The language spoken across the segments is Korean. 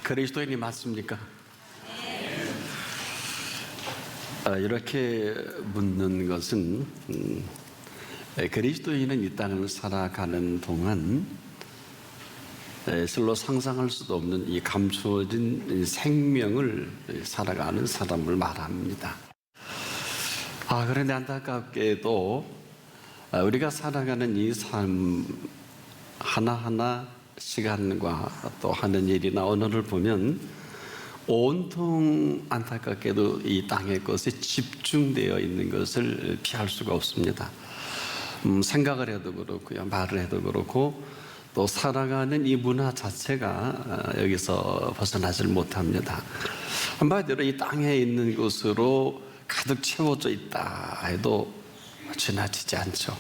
그리스도인이 맞습니까? 이렇게 묻는 것은 그리스도인은 이 땅을 살아가는 동안 실로 상상할 수도 없는 이 감추어진 생명을 살아가는 사람을 말합니다. 그런데 안타깝게도 우리가 살아가는 이 삶 하나하나 시간과 또 하는 일이나 언어를 보면 온통 안타깝게도 이 땅의 것에 집중되어 있는 것을 피할 수가 없습니다. 생각을 해도 그렇고요, 말을 해도 그렇고, 또 살아가는 이 문화 자체가 여기서 벗어나질 못합니다. 한마디로 이 땅에 있는 것으로 가득 채워져 있다 해도 지나치지 않죠.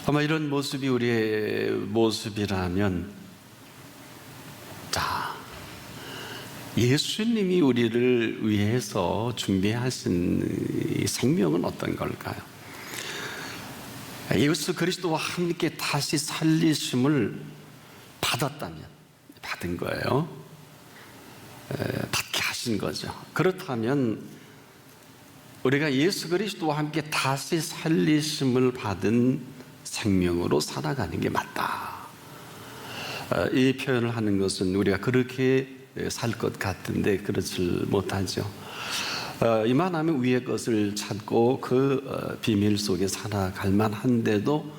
아마 이런 모습이 우리의 모습이라면, 예수님이 우리를 위해서 준비하신 이 생명은 어떤 걸까요? 예수 그리스도와 함께 다시 살리심을 받은 거예요. 받게 하신 거죠. 그렇다면 우리가 예수 그리스도와 함께 다시 살리심을 받은 생명으로 살아가는 게 맞다. 이 표현을 하는 것은 우리가 그렇게 살 것 같은데 그렇지 못하죠. 이만하면 위의 것을 찾고 그 비밀 속에 살아갈 만한데도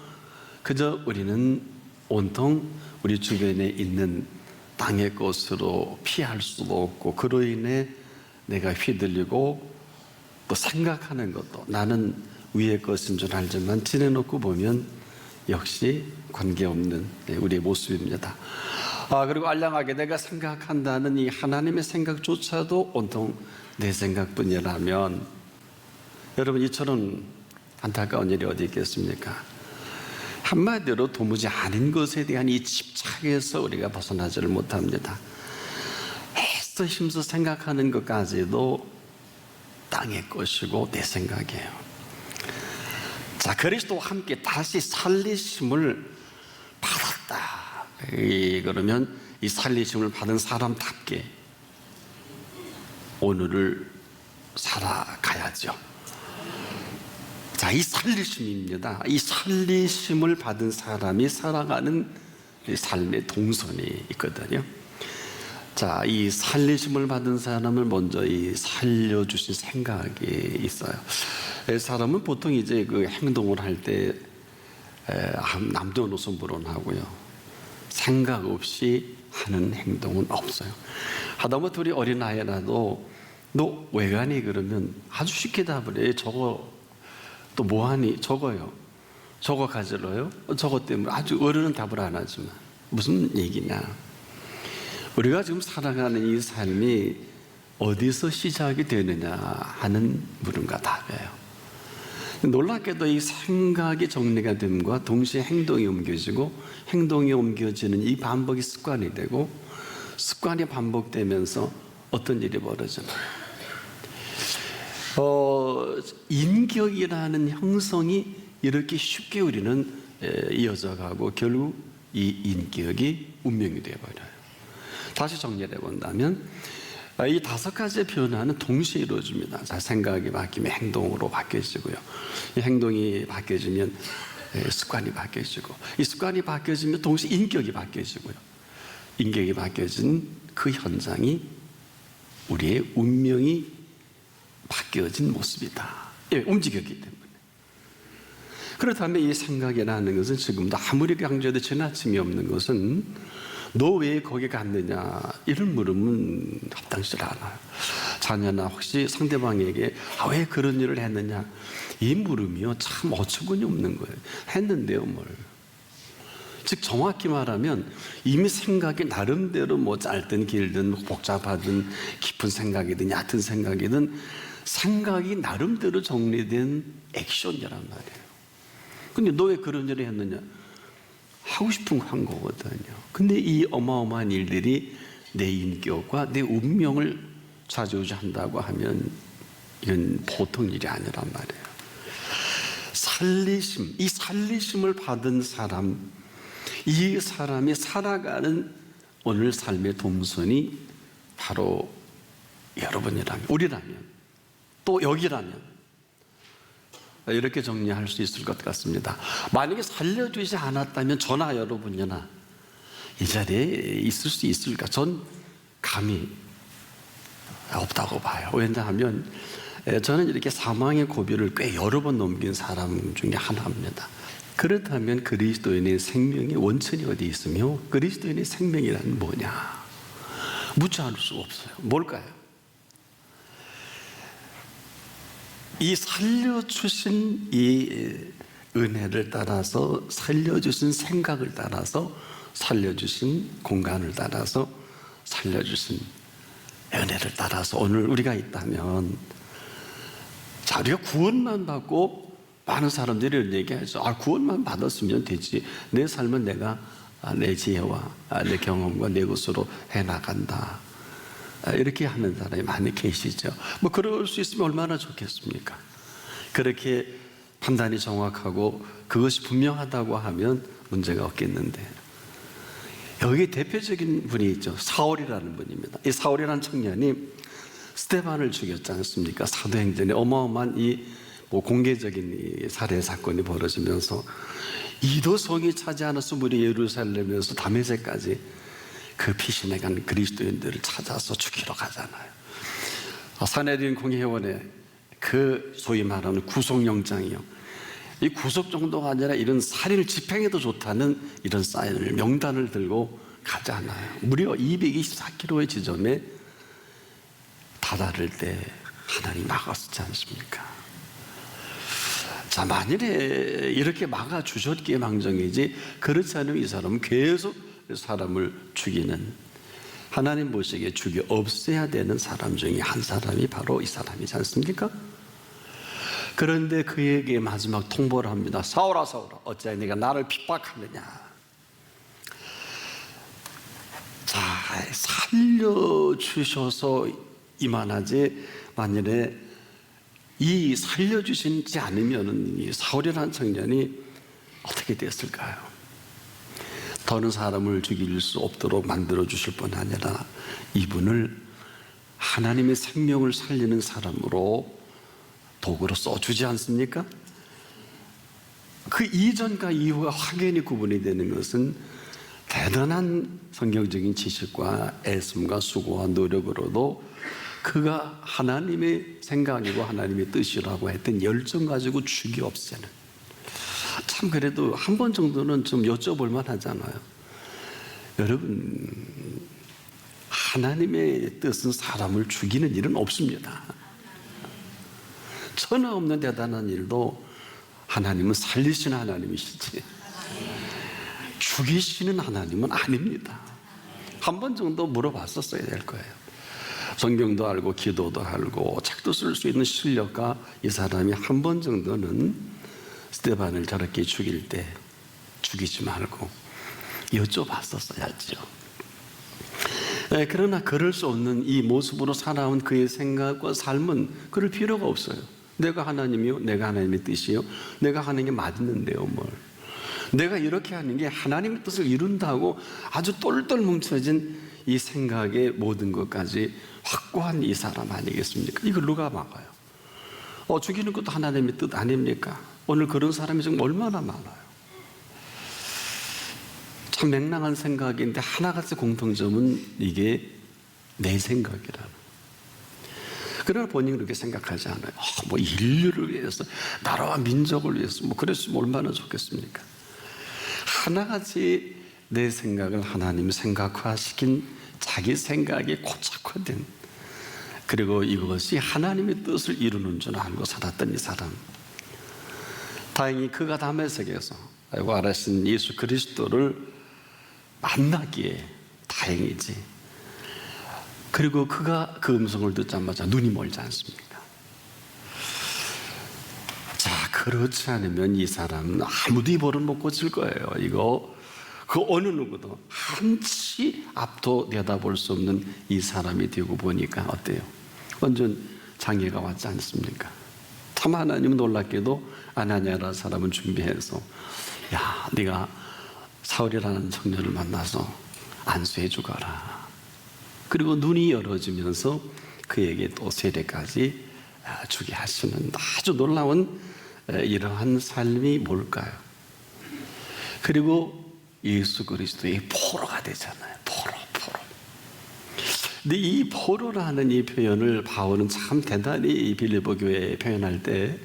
그저 우리는 온통 우리 주변에 있는 땅의 것으로 피할 수도 없고, 그로 인해 내가 휘둘리고 또 생각하는 것도 나는 위의 것인 줄 알지만 지내놓고 보면 역시 관계없는 우리의 모습입니다. 그리고 알량하게 내가 생각한다는 이 하나님의 생각조차도 온통 내 생각뿐이라면, 여러분, 이처럼 안타까운 일이 어디 있겠습니까? 한마디로 도무지 아닌 것에 대한 이 집착에서 우리가 벗어나지를 못합니다. 애써 힘써 생각하는 것까지도 땅의 것이고 내 생각이에요. 그리스도와 함께 다시 살리심을 받았다. 그러면 이 살리심을 받은 사람답게 오늘을 살아가야죠. 이 살리심입니다. 이 살리심을 받은 사람이 살아가는 삶의 동선이 있거든요. 이 살리심을 받은 사람을 먼저 이 살려주신 생각이 있어요. 사람은 보통 이제 그 행동을 할 때 남녀노소 불문하고요, 생각 없이 하는 행동은 없어요. 하다못해 우리 어린아이라도 너 왜 가니? 그러면 아주 쉽게 답을 해요. 저거 또 뭐하니? 저거요. 저거 가지러요? 저거 때문에. 아주 어른은 답을 안 하지만 무슨 얘기냐? 우리가 지금 살아가는 이 삶이 어디서 시작이 되느냐 하는 물음과 답이에요. 놀랍게도 이 생각이 정리가 됨과 동시에 행동이 옮겨지고, 행동이 옮겨지는 이 반복이 습관이 되고, 습관이 반복되면서 어떤 일이 벌어지나요? 인격이라는 형성이 이렇게 쉽게 우리는 이어져 가고 결국 이 인격이 운명이 되어버려요. 다시 정리해 본다면 이 5가지의 변화는 동시에 이루어집니다. 생각이 바뀌면 행동으로 바뀌어지고요, 이 행동이 바뀌어지면 습관이 바뀌어지고, 이 습관이 바뀌어지면 동시에 인격이 바뀌어지고요, 인격이 바뀌어진 그 현장이 우리의 운명이 바뀌어진 모습이다. 움직였기 때문에. 그렇다면 이 생각이라는 것은 지금도 아무리 강조해도 지나침이 없는 것은 너 왜 거기 갔느냐 이런 물음은 합당치 않아요. 자녀나 혹시 상대방에게 왜 그런 일을 했느냐 이 물음이요 참 어처구니 없는 거예요. 했는데요 뭘. 즉 정확히 말하면 이미 생각이 나름대로 뭐 짧든 길든 복잡하든 깊은 생각이든 얕은 생각이든 생각이 나름대로 정리된 액션이란 말이에요. 근데 너 왜 그런 일을 했느냐? 하고 싶은 거 한 거거든요. 근데 이 어마어마한 일들이 내 인격과 내 운명을 좌지우지한다고 하면 이건 보통 일이 아니란 말이에요. 살리심, 이 살리심을 받은 사람, 이 사람이 살아가는 오늘 삶의 동선이 바로 여러분이라면, 우리라면, 또 여기라면 이렇게 정리할 수 있을 것 같습니다. 만약에 살려주지 않았다면 저나 여러분이나 이 자리에 있을 수 있을까? 전 감이 없다고 봐요. 왜냐하면 저는 이렇게 사망의 고비를 꽤 여러 번 넘긴 사람 중에 하나입니다. 그렇다면 그리스도인의 생명의 원천이 어디 있으며 그리스도인의 생명이란 뭐냐? 묻지 않을 수 없어요. 뭘까요? 이 살려주신 이 은혜를 따라서, 살려주신 생각을 따라서, 살려주신 공간을 따라서, 살려주신 은혜를 따라서 오늘 우리가 있다면, 자, 우리가 구원만 받고 많은 사람들이 얘기하죠. 구원만 받았으면 되지. 내 삶은 내가 내 지혜와 내 경험과 내 것으로 해나간다. 이렇게 하는 사람이 많이 계시죠. 뭐 그럴 수 있으면 얼마나 좋겠습니까? 그렇게 판단이 정확하고 그것이 분명하다고 하면 문제가 없겠는데, 여기 대표적인 분이 있죠. 사울이라는 분입니다. 이 사울이라는 청년이 스데반을 죽였지 않습니까? 사도행전에 어마어마한 이 공개적인 이 살해 사건이 벌어지면서 이도성이 차지하는 우리 예루살렘에서 다메섹까지 그 피신해 간 그리스도인들을 찾아서 죽이러 가잖아요. 사내린 공회원의 그 소위 말하는 구속영장이요, 이 구속 정도가 아니라 이런 살인을 집행해도 좋다는 이런 사인을, 명단을 들고 가잖아요. 무려 224km의 지점에 다다를 때 하나님 막았지 않습니까? 자, 만일에 이렇게 막아주셨기에 망정이지, 그렇지 않으면 이 사람은 계속 사람을 죽이는, 하나님 보시기에 죽이 없애야 되는 사람 중에 한 사람이 바로 이 사람이지 않습니까? 그런데 그에게 마지막 통보를 합니다. 사울아, 사울아, 어찌하여 네가 나를 핍박하느냐. 자, 살려주셔서 이만하지, 만일에 이 살려주시지 않으면 이 사울이라는 청년이 어떻게 됐을까요? 더는 사람을 죽일 수 없도록 만들어 주실 뿐 아니라 이분을 하나님의 생명을 살리는 사람으로 도구로 써주지 않습니까? 그 이전과 이후가 확연히 구분이 되는 것은 대단한 성경적인 지식과 애씀과 수고와 노력으로도 그가 하나님의 생각이고 하나님의 뜻이라고 했던 열정 가지고 죽이 없애는, 참 그래도 한 번 정도는 좀 여쭤볼 만하잖아요. 여러분, 하나님의 뜻은 사람을 죽이는 일은 없습니다. 천하 없는 대단한 일도 하나님은 살리시는 하나님이시지 죽이시는 하나님은 아닙니다. 한 번 정도 물어봤었어야 될 거예요. 성경도 알고 기도도 알고 책도 쓸 수 있는 실력과 이 사람이 한 번 정도는 스데반을 저렇게 죽일 때 죽이지 말고 여쭤봤었어야죠. 그러나 그럴 수 없는 이 모습으로 살아온 그의 생각과 삶은 그럴 필요가 없어요. 내가 하나님이요, 내가 하나님의 뜻이요, 내가 하는 게 맞는데요, 뭘. 내가 이렇게 하는 게 하나님의 뜻을 이룬다고 아주 똘똘 뭉쳐진 이 생각의 모든 것까지 확고한 이 사람 아니겠습니까? 이걸 누가 막아요? 죽이는 것도 하나님의 뜻 아닙니까? 오늘 그런 사람이 지금 얼마나 많아요. 참 맹랑한 생각인데 하나같이 공통점은 이게 내 생각이라는. 그러나 본인은 그렇게 생각하지 않아요. 뭐 인류를 위해서, 나라와 민족을 위해서, 뭐 그랬으면 얼마나 좋겠습니까? 하나같이 내 생각을 하나님 생각화시킨 자기 생각에 고착화된, 그리고 이것이 하나님의 뜻을 이루는 줄 알고 살았던 이 사람. 다행히 그가 다메섹에서 알고 알았신 예수 그리스도를 만나기에 다행이지. 그리고 그가 그 음성을 듣자마자 눈이 멀지 않습니까? 자, 그렇지 않으면 이 사람은 아무도 이 벌은 못 고칠 거예요. 이거 그 어느 누구도 한치 앞도 내다볼 수 없는 이 사람이 되고 보니까 어때요? 완전 장애가 왔지 않습니까? 참 하나님은 놀랍게도 아나니아라는 사람을 준비해서, 야, 네가 사울이라는 청년을 만나서 안수해 주거라. 그리고 눈이 열어지면서 그에게 또 세례까지 주게 하시는 아주 놀라운 이러한 삶이 뭘까요? 그리고 예수 그리스도의 포로가 되잖아요. 포로. 근데 이 포로라는 이 표현을 바울은 참 대단히 이 빌립보 교회에 표현할 때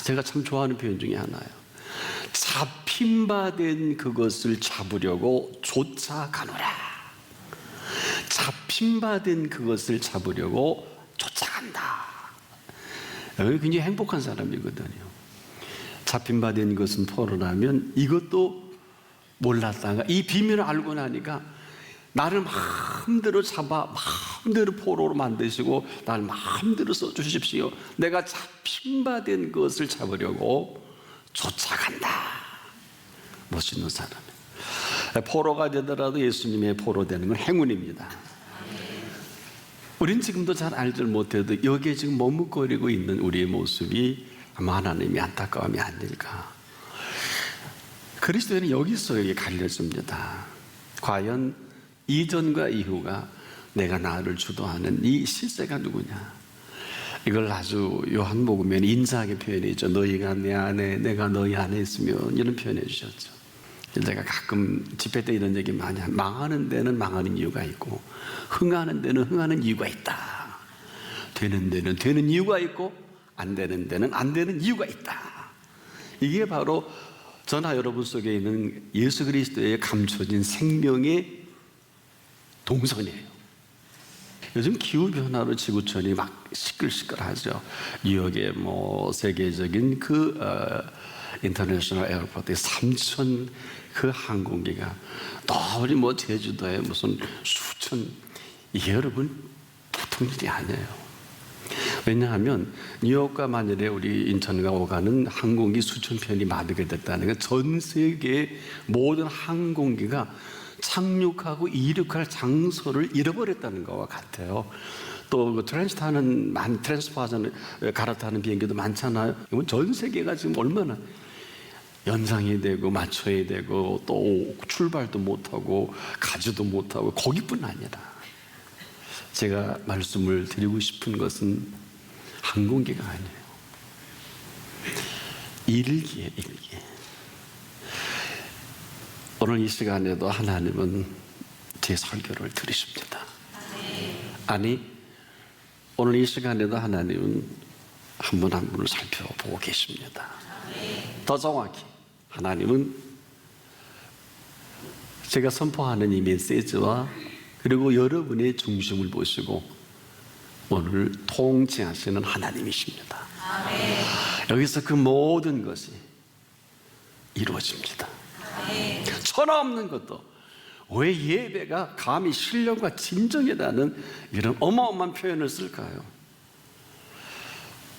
제가 참 좋아하는 표현 중에 하나예요. 잡힌바된 그것을 잡으려고 쫓아가노라. 잡힌바된 그것을 잡으려고 쫓아간다. 굉장히 행복한 사람이거든요. 잡힌바된 것은 포로라면 이것도 몰랐다가 이 비밀을 알고 나니까 나를 마음대로 잡아 마음대로 포로로 만드시고 나를 마음대로 써주십시오. 내가 잡힌바된 것을 잡으려고 쫓아간다. 멋있는 사람이에요. 포로가 되더라도 예수님의 포로 되는 건 행운입니다. 우린 지금도 잘 알지 못해도 여기에 지금 머뭇거리고 있는 우리의 모습이 아마 하나님의 안타까움이 아닐까. 그리스도인은 여기서 갈려집니다. 과연 이전과 이후가 내가 나를 주도하는 이 실세가 누구냐. 이걸 아주 요한복음에 인자하게 표현해 있죠. 너희가 내 안에 내가 너희 안에 있으면 이런 표현해 주셨죠. 제가 가끔 집회 때 이런 얘기 많이 합니다. 망하는 데는 망하는 이유가 있고 흥하는 데는 흥하는 이유가 있다. 되는 데는 되는 이유가 있고 안 되는 데는 안 되는 이유가 있다. 이게 바로 저나 여러분 속에 있는 예수 그리스도의 감춰진 생명의 동선이에요. 요즘 기후변화로 지구촌이 막 시끌시끌하죠. 뉴욕의 세계적인 인터내셔널 에어포트에 3천 그 항공기가 또 제주도에 무슨 수천, 이게 여러분 보통 일이 아니에요. 왜냐하면 뉴욕과 만일에 우리 인천과 오가는 항공기 수천 편이 마비가 됐다는 건 전 세계 모든 항공기가 착륙하고 이륙할 장소를 잃어버렸다는 것과 같아요. 또 트랜스포하는 갈아타는 비행기도 많잖아요. 이건 전 세계가 지금 얼마나 연상이 되고 맞춰야 되고 또 출발도 못하고 가지도 못하고 거기뿐 아니라 제가 말씀을 드리고 싶은 것은 항공기가 아니에요. 일기에. 오늘 이 시간에도 하나님은 제 설교를 들으십니다. 아니, 오늘 이 시간에도 하나님은 한 분 한 분을 살펴보고 계십니다. 더 정확히 하나님은 제가 선포하는 이 메시지와 그리고 여러분의 중심을 보시고 오늘 통치하시는 하나님이십니다. 여기서 그 모든 것이 이루어집니다. 천하 없는 것도 왜 예배가 감히 신령과 진정이라는 이런 어마어마한 표현을 쓸까요?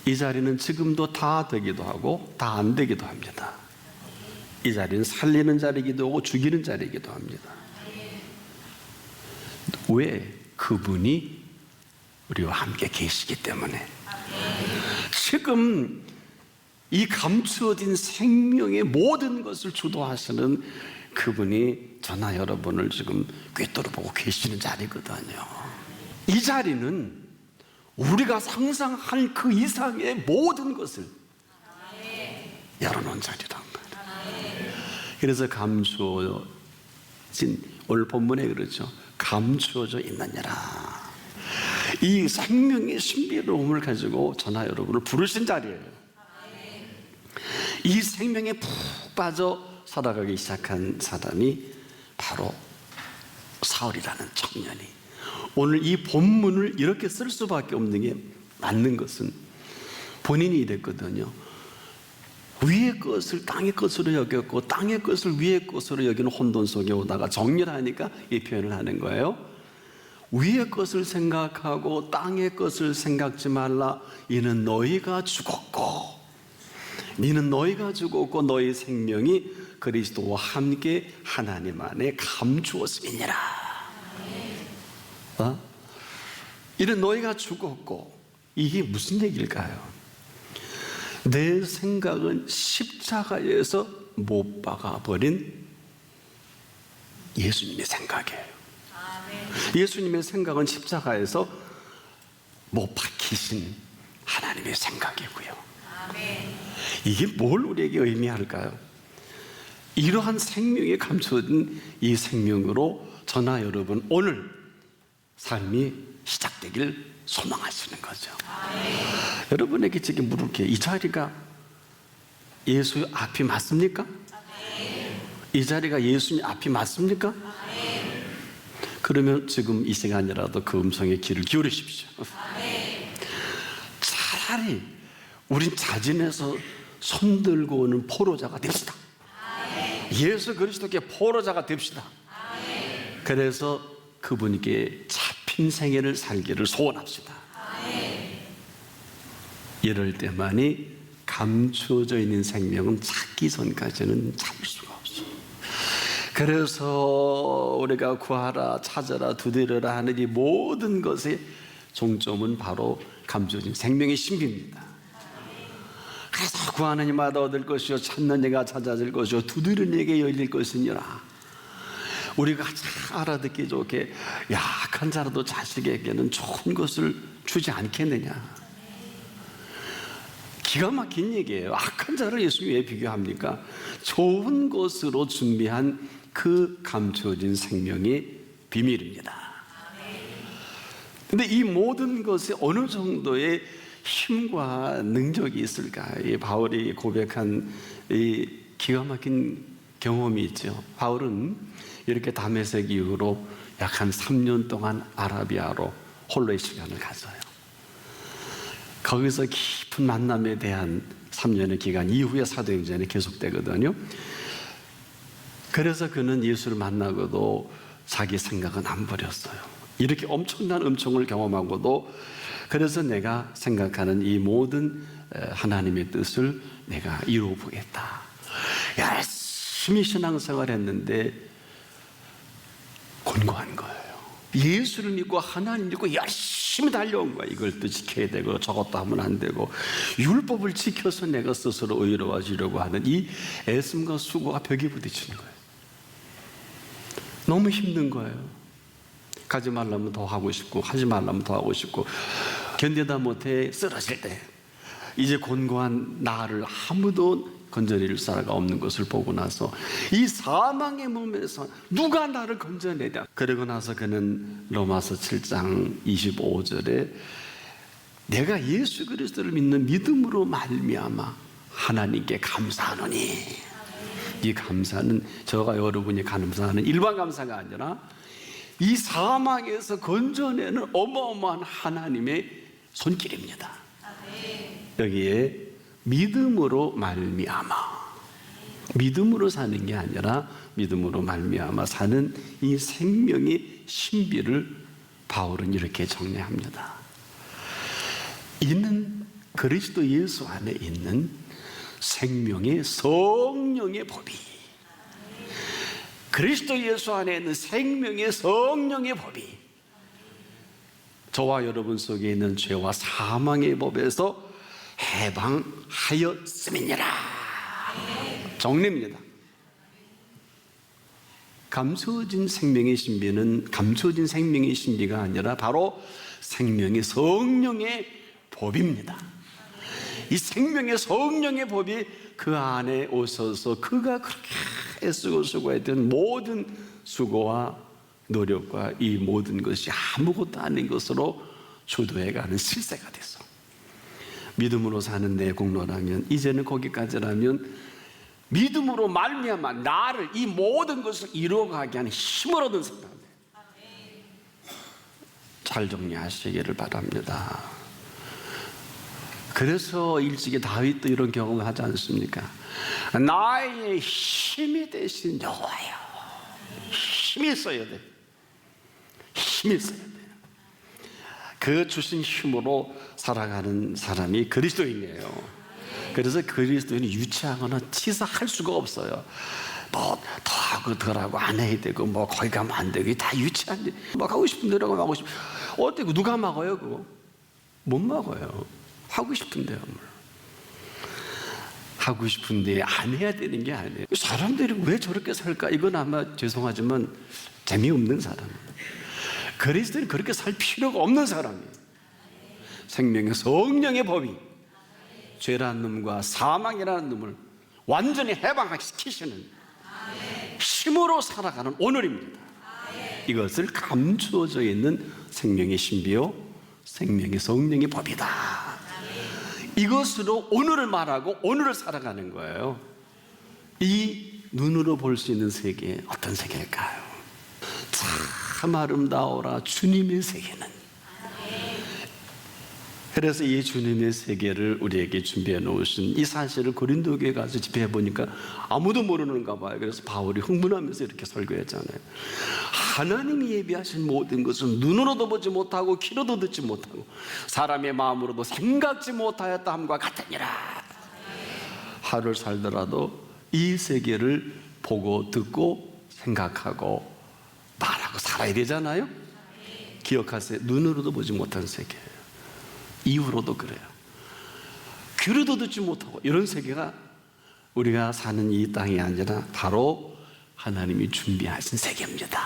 이 자리는 지금도 다 되기도 하고 다 안 되기도 합니다. 이 자리는 살리는 자리이기도 하고 죽이는 자리이기도 합니다. 왜? 그분이 우리와 함께 계시기 때문에. 지금 이 감추어진 생명의 모든 것을 주도하시는 그분이 저나 여러분을 지금 꿰뚫어 보고 계시는 자리거든요. 이 자리는 우리가 상상할 그 이상의 모든 것을 열어놓은 자리란 말이에요. 그래서 감추어진, 오늘 본문에 그렇죠. 감추어져 있느니라. 이 생명의 신비로움을 가지고 저나 여러분을 부르신 자리예요. 이 생명에 푹 빠져 살아가기 시작한 사람이 바로 사울이라는 청년이 오늘 이 본문을 이렇게 쓸 수밖에 없는 게 맞는 것은 본인이 이랬거든요. 위의 것을 땅의 것으로 여겼고 땅의 것을 위의 것으로 여기는 혼돈 속에 오다가 정렬하니까 이 표현을 하는 거예요. 위의 것을 생각하고 땅의 것을 생각지 말라. 이는 너희가 죽었고 너는 너희가 죽었고 너희 생명이 그리스도와 함께 하나님 안에 감추었음이니라. 이는 너희가 죽었고, 이게 무슨 얘기일까요? 내 생각은 십자가에서 못 박아버린 예수님의 생각이에요. 예수님의 생각은 십자가에서 못 박히신 하나님의 생각이고요. 이게 뭘 우리에게 의미할까요? 이러한 생명이 감춰진 이 생명으로 저나 여러분 오늘 삶이 시작되길 소망하시는 거죠. 여러분에게 지금 물을게요. 이 자리가 예수 앞이 맞습니까? 이 자리가 예수님 앞이 맞습니까? 그러면 지금 이 시간이라도 그 음성에 귀를 기울이십시오. 차라리 우린 자진해서 손들고 오는 포로자가 됩시다. 예수 그리스도께 포로자가 됩시다. 그래서 그분께 잡힌 생애를 살기를 소원합시다. 이럴 때만이 감추어져 있는 생명은 찾기 전까지는 찾을 수가 없어. 그래서 우리가 구하라, 찾아라, 두드려라 하는 이 모든 것의 종점은 바로 감추어진 생명의 신비입니다. 그래서 구하는 이마다 얻을 것이요 찾는 이가 찾아질 것이요 두드리는 이에게 열릴 것이니라. 우리가 잘 알아듣기 좋게 약한 자라도 자식에게는 좋은 것을 주지 않겠느냐. 기가 막힌 얘기예요. 악한 자를 예수님이 왜 비교합니까? 좋은 것으로 준비한 그 감추어진 생명의 비밀입니다. 근데 이 모든 것에 어느 정도의 힘과 능력이 있을까? 이 바울이 고백한 이 기가 막힌 경험이 있죠. 바울은 이렇게 다메섹 이후로 약 한 3년 동안 아라비아로 홀로의 시간을 가져요. 거기서 깊은 만남에 대한 3년의 기간 이후에 사도행전이 계속되거든요. 그래서 그는 예수를 만나고도 자기 생각은 안 버렸어요. 이렇게 엄청난 은총을 경험하고도 그래서 내가 생각하는 이 모든 하나님의 뜻을 내가 이루어보겠다. 열심히 신앙생활을 했는데 곤고한 거예요. 예수를 믿고 하나님 믿고 열심히 달려온 거야. 이걸 지켜야 되고 저것도 하면 안 되고 율법을 지켜서 내가 스스로 의로워지려고 하는 이 애씀과 수고가 벽에 부딪히는 거예요. 너무 힘든 거예요. 가지 말라면 더 하고 싶고 하지 말라면 더 하고 싶고 견디다 못해 쓰러질 때 이제 곤고한 나를 아무도 건져낼 사람이 없는 것을 보고 나서 이 사망의 몸에서 누가 나를 건져내랴. 그러고 나서 그는 로마서 7장 25절에 내가 예수 그리스도를 믿는 믿음으로 말미암아 하나님께 감사하노니, 이 감사는 저가 여러분이 감사하는 일반 감사가 아니라 이 사망에서 건져내는 어마어마한 하나님의 손길입니다. 여기에 믿음으로 말미암아, 믿음으로 사는 게 아니라 믿음으로 말미암아 사는 이 생명의 신비를 바울은 이렇게 정리합니다. 이는 그리스도 예수 안에 있는 생명의 성령의 법이, 그리스도 예수 안에 있는 생명의 성령의 법이 저와 여러분 속에 있는 죄와 사망의 법에서 해방하였음이니라. 정리입니다. 감춰진 생명의 신비는 감춰진 생명의 신비가 아니라 바로 생명의 성령의 법입니다. 이 생명의 성령의 법이 그 안에 오셔서 그가 그렇게 애쓰고 수고했던 모든 수고와 노력과 이 모든 것이 아무것도 아닌 것으로 주도해가는 실세가 됐어. 믿음으로 사는 내 공로라면, 이제는 거기까지라면 믿음으로 말미암아 나를 이 모든 것을 이루어가게 하는 힘을 얻은 사람이에요. 잘 정리하시기를 바랍니다. 그래서 일찍이 다윗도 이런 경험을 하지 않습니까? 나의 힘이 되신 여호와여. 힘이 있어야 돼. 힘이 있어야 돼. 그 주신 힘으로 살아가는 사람이 그리스도인이에요. 그래서 그리스도인은 유치하거나 치사할 수가 없어요. 뭐 더 하고 덜하고 안 해야 되고 뭐 거기 가면 안 되고 다 유치한데 뭐 하고 싶은 대로 하고 싶어. 어때고 누가 막아요 그거? 못 막아요. 하고 싶은데요. 하고 싶은데 안 해야 되는 게 아니에요. 사람들이 왜 저렇게 살까? 이건 아마 죄송하지만 재미없는 사람이에요. 그리스도인은 그렇게 살 필요가 없는 사람이에요. 생명의 성령의 법이 죄라는 놈과 사망이라는 놈을 완전히 해방시키시는 힘으로 살아가는 오늘입니다. 이것을 감추어져 있는 생명의 신비요 생명의 성령의 법이다. 이것으로 오늘을 말하고 오늘을 살아가는 거예요. 이 눈으로 볼 수 있는 세계, 어떤 세계일까요? 참 아름다워라 주님의 세계는. 그래서 이 주님의 세계를 우리에게 준비해 놓으신 이 사실을 고린도교에 가서 집회해 보니까 아무도 모르는가 봐요. 그래서 바울이 흥분하면서 이렇게 설교했잖아요. 하나님이 예비하신 모든 것은 눈으로도 보지 못하고 귀로도 듣지 못하고 사람의 마음으로도 생각지 못하였다 함과 같으니라. 하루를 살더라도 이 세계를 보고 듣고 생각하고 말하고 살아야 되잖아요. 기억하세요. 눈으로도 보지 못한 세계, 이후로도 그래요. 귀로도 듣지 못하고 이런 세계가 우리가 사는 이 땅이 아니라 바로 하나님이 준비하신 세계입니다.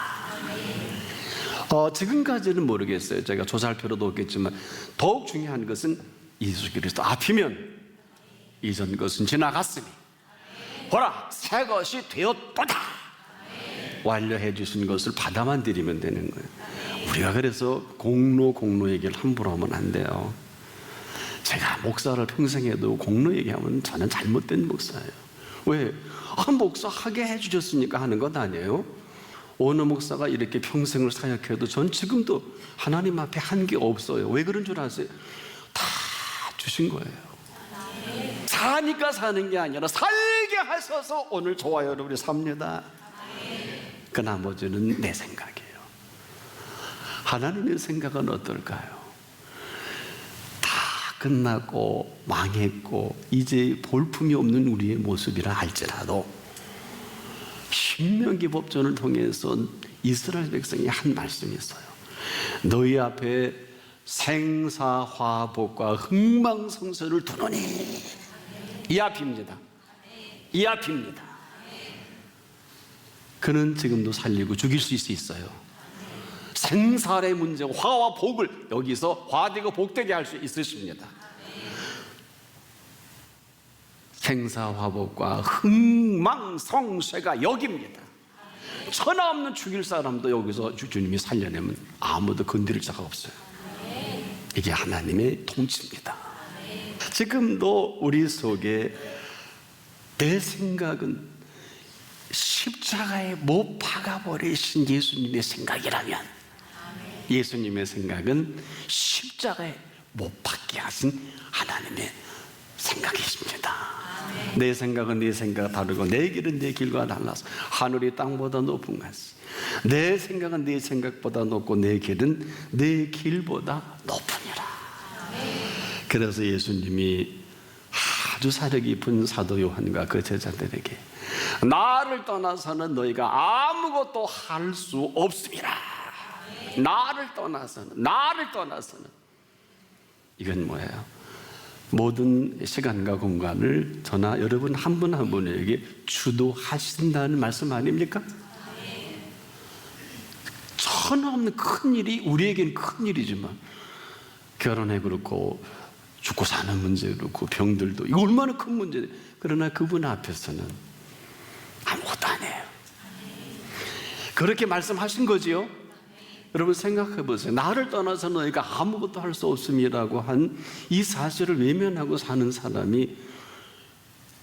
지금까지는 모르겠어요. 제가 조사할 필요도 없겠지만 더욱 중요한 것은 예수 그리스도 앞이면 이전 것은 지나갔으니 보라 새 것이 되었도다. 완료해 주신 것을 받아만 드리면 되는 거예요. 우리가 그래서 공로 얘기를 함부로 하면 안 돼요. 제가 목사를 평생 해도 공로 얘기하면 저는 잘못된 목사예요. 왜? 목사 하게 해주셨으니까 하는 것 아니에요. 어느 목사가 이렇게 평생을 사역해도 전 지금도 하나님 앞에 한 게 없어요. 왜 그런 줄 아세요? 다 주신 거예요. 사니까 사는 게 아니라 살게 하셔서 오늘 좋아요 우리 삽니다. 그 나머지는 내 생각이에요. 하나님의 생각은 어떨까요? 끝나고 망했고 이제 볼품이 없는 우리의 모습이라 할지라도 신명기 법전을 통해서 이스라엘 백성이 한 말씀이 있어요. 너희 앞에 생사화복과 흥망성쇠를 두노니 이 앞입니다. 이 앞입니다. 그는 지금도 살리고 죽일 수 있어요. 생살의 문제, 화와 복을 여기서 화되고 복되게 할 수 있으십니다. 생사화복과 흥망성쇠가 여기입니다. 천하 없는 죽일 사람도 여기서 주님이 살려내면 아무도 건드릴 자가 없어요. 이게 하나님의 통치입니다. 지금도 우리 속에 내 생각은 십자가에 못 박아버리신 예수님의 생각이라면 예수님의 생각은 십자가에 못 박게 하신 하나님의 생각이십니다. 내 생각은 네 생각과 다르고 내 길은 내 길과 달라서 하늘이 땅보다 높은 것이 내 생각은 네 생각보다 높고 내 길은 내 길보다 높으니라. 그래서 예수님이 아주 사려 깊은 사도 요한과 그 제자들에게 나를 떠나서는 너희가 아무것도 할 수 없습니다. 나를 떠나서는 이건 뭐예요? 모든 시간과 공간을 저나 여러분 한 분 한 분에게 주도하신다는 말씀 아닙니까? 천하 없는 큰 일이 우리에게는 큰 일이지만 결혼해 그렇고 죽고 사는 문제 그렇고 병들도 이거 얼마나 큰 문제예요. 그러나 그분 앞에서는 아무것도 아니에요. 그렇게 말씀하신 거지요. 여러분 생각해 보세요. 나를 떠나서 너희가 아무것도 할 수 없음이라고 한 이 사실을 외면하고 사는 사람이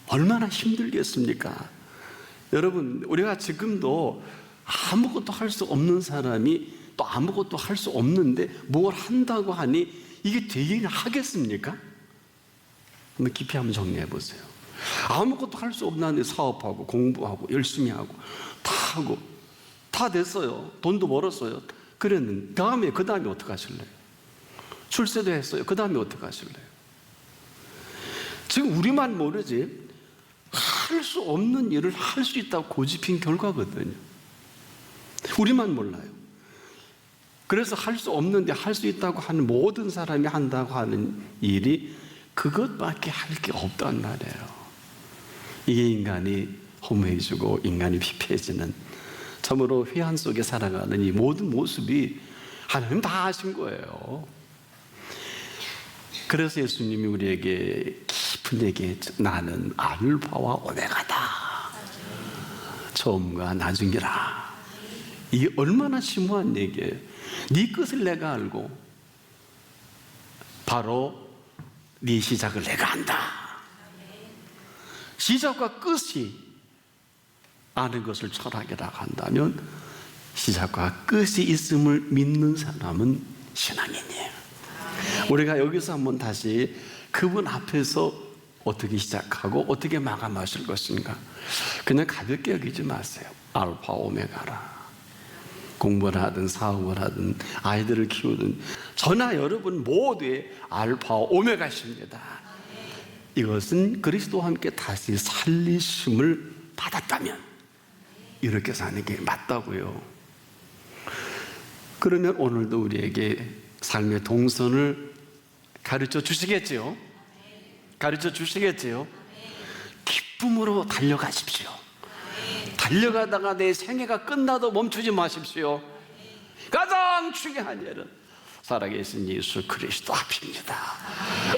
얼마나 힘들겠습니까? 여러분 우리가 지금도 아무것도 할 수 없는 사람이 또 아무것도 할 수 없는데 뭘 한다고 하니 이게 되긴 하겠습니까? 한번 깊이 한번 정리해 보세요. 아무것도 할 수 없는데 사업하고 공부하고 열심히 하고 다 됐어요. 돈도 벌었어요. 그랬는데 그 다음에 어떻게 하실래요? 출세도 했어요. 그 다음에 어떻게 하실래요? 지금 우리만 모르지 할 수 없는 일을 할 수 있다고 고집힌 결과거든요. 우리만 몰라요. 그래서 할 수 없는데 할 수 있다고 하는 모든 사람이 한다고 하는 일이 그것밖에 할 게 없단 말이에요. 이게 인간이 허무해지고 인간이 피폐해지는, 참으로 회한 속에 살아가는 이 모든 모습이 하나님 다 아신 거예요. 그래서 예수님이 우리에게 깊은 얘기했죠. 나는 알파와 오메가다. 처음과 나중이라. 이게 얼마나 심오한 얘기예요. 네 끝을 내가 알고 바로 네 시작을 내가 안다. 시작과 끝이 아는 것을 철학이라고 한다면, 시작과 끝이 있음을 믿는 사람은 신앙인이에요. 우리가 여기서 한번 다시 그분 앞에서 어떻게 시작하고 어떻게 마감하실 것인가, 그냥 가볍게 여기지 마세요. 알파 오메가라. 공부를 하든 사업을 하든 아이들을 키우든 저나 여러분 모두의 알파 오메가십니다. 이것은 그리스도와 함께 다시 살리심을 받았다면 이렇게 사는 게 맞다고요. 그러면 오늘도 우리에게 삶의 동선을 가르쳐 주시겠지요? 가르쳐 주시겠지요? 기쁨으로 달려가십시오. 달려가다가 내 생애가 끝나도 멈추지 마십시오. 가장 중요한 일은 살아계신 예수 그리스도 앞입니다.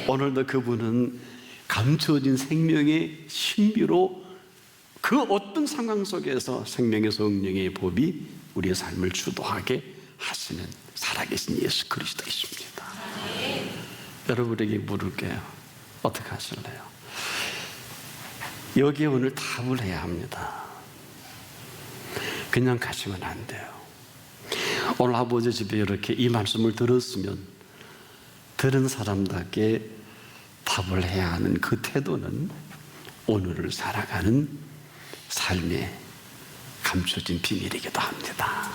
오늘도 그분은 감춰진 생명의 신비로 그 어떤 상황 속에서 생명의 성령의 법이 우리의 삶을 주도하게 하시는 살아계신 예수 그리스도이십니다. 여러분에게 물을게요. 어떻게 하실래요? 여기에 오늘 답을 해야 합니다. 그냥 가시면 안 돼요. 오늘 아버지 집에 이렇게 이 말씀을 들었으면 들은 사람답게 답을 해야 하는 그 태도는 오늘을 살아가는 삶의 감춰진 비밀이기도 합니다.